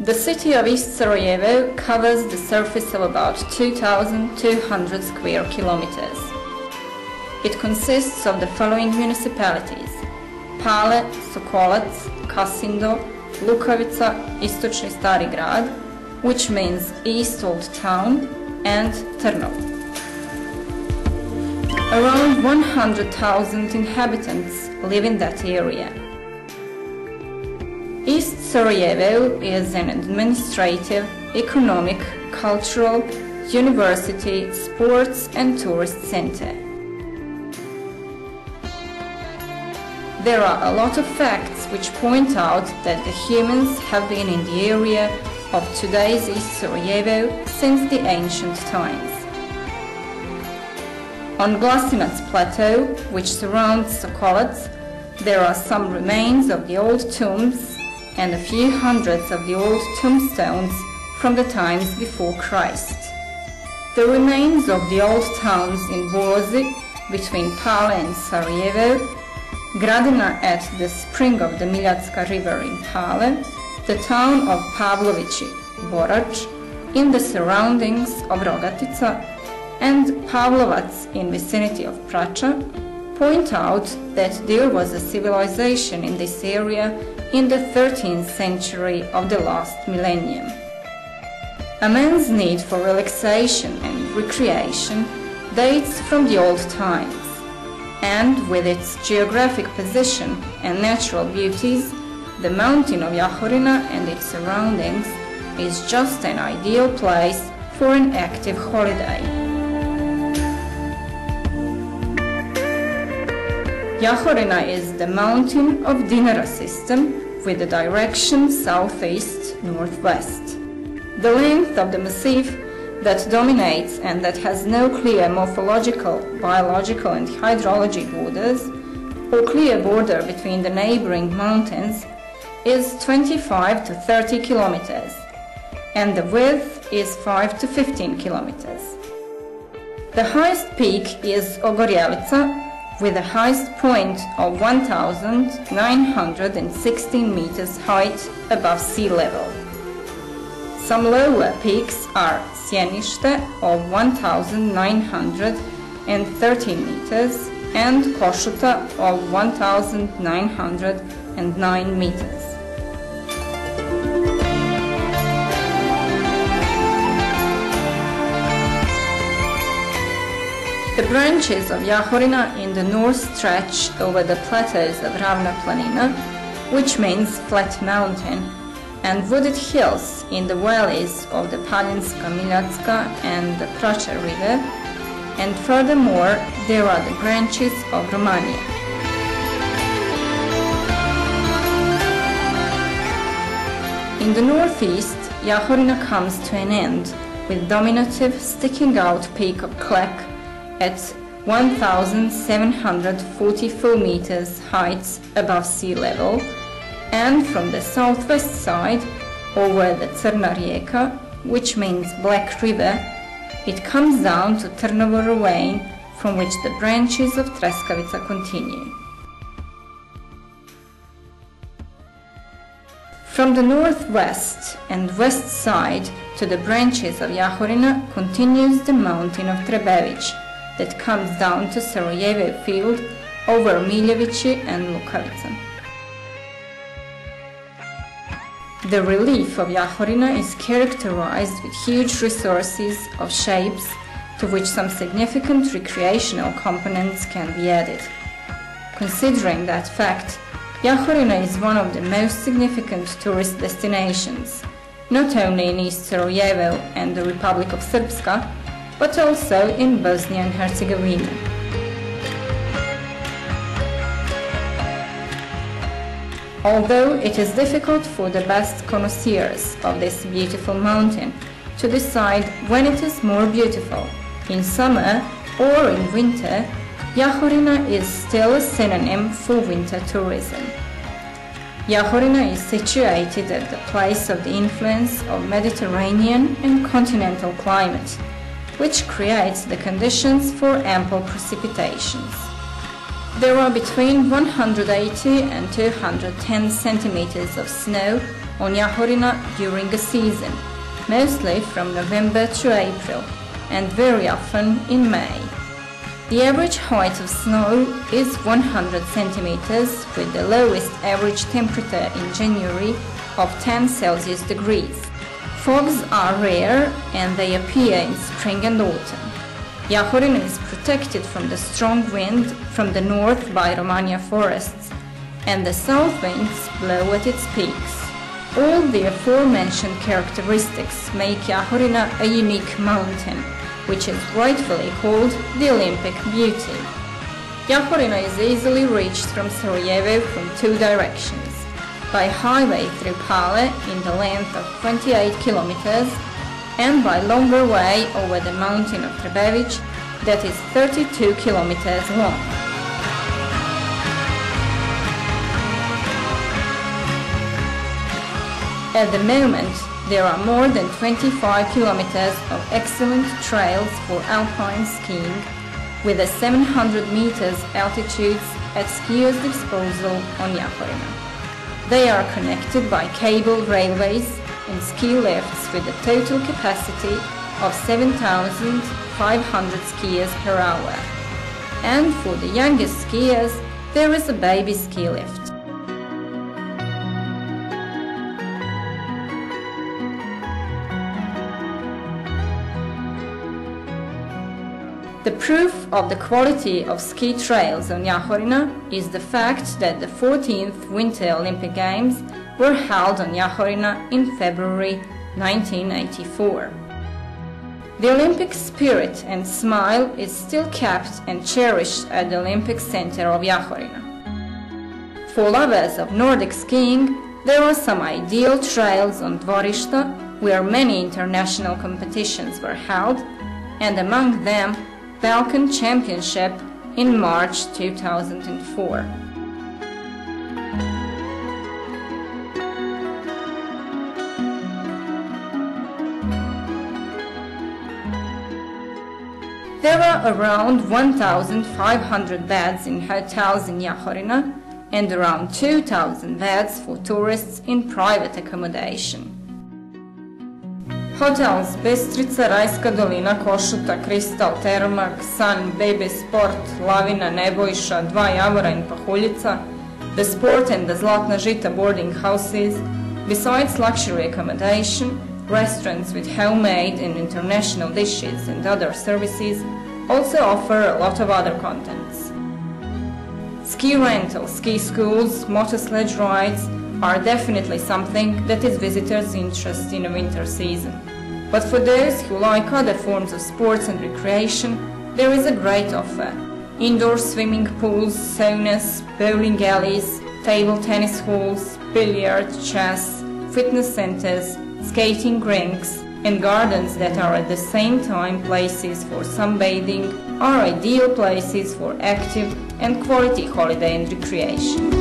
The city of East Sarajevo covers the surface of about 2,200 square kilometers. It consists of the following municipalities: Pale, Sokolac, Kasindo, Lukavica, Istočni Stari Grad, which means East Old Town, and Trnovo. Around 100,000 inhabitants live in that area. East Sarajevo is an administrative, economic, cultural, university, sports and tourist center. There are a lot of facts which point out that the humans have been in the area of today's East Sarajevo since the ancient times. On Glasinac Plateau, which surrounds Sokolac, there are some remains of the old tombs and a few hundreds of the old tombstones from the times before Christ. The remains of the old towns in Bozi, between Pale and Sarajevo, Gradina at the spring of the Miljacka River in Pale, the town of Pavlovići, Borač, in the surroundings of Rogatica, and Pavlovac in vicinity of Prača, point out that there was a civilization in this area in the 13th century of the last millennium. A man's need for relaxation and recreation dates from the old times, and with its geographic position and natural beauties, the mountain of Jahorina and its surroundings is just an ideal place for an active holiday. Jahorina is the mountain of Dinara system with the direction southeast-northwest. The length of the massif that dominates and that has no clear morphological, biological and hydrology borders or clear border between the neighboring mountains is 25 to 30 kilometers, and the width is 5 to 15 kilometers. The highest peak is Ogorjelica, with a highest point of 1,916 meters height above sea level. Some lower peaks are Sjenište of 1,913 meters and Košuta of 1,909 meters. The branches of Jahorina in the north stretch over the plateaus of Ravna Planina, which means flat mountain, and wooded hills in the valleys of the Palinska, Miljacka and the Prača river, and furthermore there are the branches of Romania. In the northeast, Jahorina comes to an end with dominative sticking out peak of Klek at 1,744 meters height above sea level, and from the southwest side, over the Crna Rijeka, which means Black River, it comes down to Trnovo ravine, from which the branches of Treskavica continue. From the northwest and west side to the branches of Jahorina continues the mountain of Trebević, that comes down to Sarajevo field over Miljevići and Lukavica. The relief of Jahorina is characterized with huge resources of shapes to which some significant recreational components can be added. Considering that fact, Jahorina is one of the most significant tourist destinations, not only in East Sarajevo and the Republic of Srpska, but also in Bosnia and Herzegovina. Although it is difficult for the best connoisseurs of this beautiful mountain to decide when it is more beautiful, in summer or in winter, Jahorina is still a synonym for winter tourism. Jahorina is situated at the place of the influence of Mediterranean and continental climate, which creates the conditions for ample precipitations. There are between 180 and 210 centimeters of snow on Jahorina during a season, mostly from November to April, and very often in May. The average height of snow is 100 centimeters, with the lowest average temperature in January of 10 Celsius degrees. Fogs are rare and they appear in spring and autumn. Jahorina is protected from the strong wind from the north by Romagna forests, and the south winds blow at its peaks. All the aforementioned characteristics make Jahorina a unique mountain, which is rightfully called the Olympic beauty. Jahorina is easily reached from Sarajevo from two directions: by highway through Pale in the length of 28 kilometers, and by longer way over the mountain of Trebević that is 32 kilometers long. At the moment, there are more than 25 kilometers of excellent trails for alpine skiing, with a 700 meters altitudes at skiers' disposal on Jahorina. They are connected by cable railways and ski lifts with a total capacity of 7,500 skiers per hour. And for the youngest skiers, there is a baby ski lift. The proof of the quality of ski trails on Jahorina is the fact that the 14th Winter Olympic Games were held on Jahorina in February 1984. The Olympic spirit and smile is still kept and cherished at the Olympic Center of Jahorina. For lovers of Nordic skiing, there are some ideal trails on dvorišta where many international competitions were held, and among them Balkan Championship in March 2004. There are around 1,500 beds in hotels in Jahorina and around 2,000 beds for tourists in private accommodation. Hotels Bistrica, Rajska dolina, Košuta, Kristal, Termak, San, Baby Sport, Lavina, Nebojša, Dva Javora and Pahuljica, the Sport and the Zlatna Žita boarding houses, besides luxury accommodation, restaurants with homemade and international dishes and other services also offer a lot of other contents. Ski rental, ski schools, motor sledge rides are definitely something that is visitors' interest in a winter season. But for those who like other forms of sports and recreation, there is a great offer. Indoor swimming pools, saunas, bowling alleys, table tennis halls, billiards, chess, fitness centers, skating rinks, and gardens that are at the same time places for sunbathing are ideal places for active and quality holiday and recreation.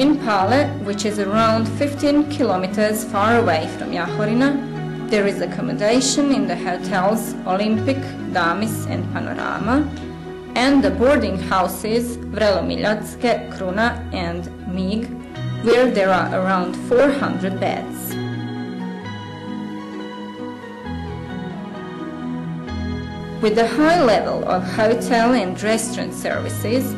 In Pale, which is around 15 kilometers far away from Jahorina, there is accommodation in the hotels Olympic, Damis and Panorama, and the boarding houses Vrelomiljatske, Kruna and Mig, where there are around 400 beds. With the high level of hotel and restaurant services,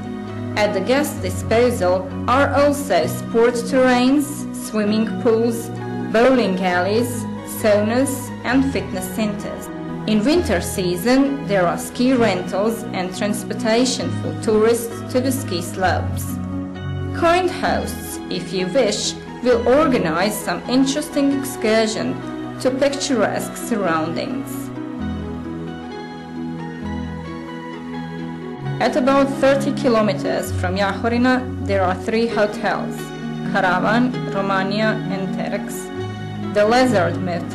at the guest disposal are also sport terrains, swimming pools, bowling alleys, saunas and fitness centers. In winter season, there are ski rentals and transportation for tourists to the ski slopes. Kind hosts, if you wish, will organize some interesting excursion to picturesque surroundings. At about 30 kilometers from Jahorina, there are 3 hotels: Caravan, Romania and Terx, the Lizard Motel,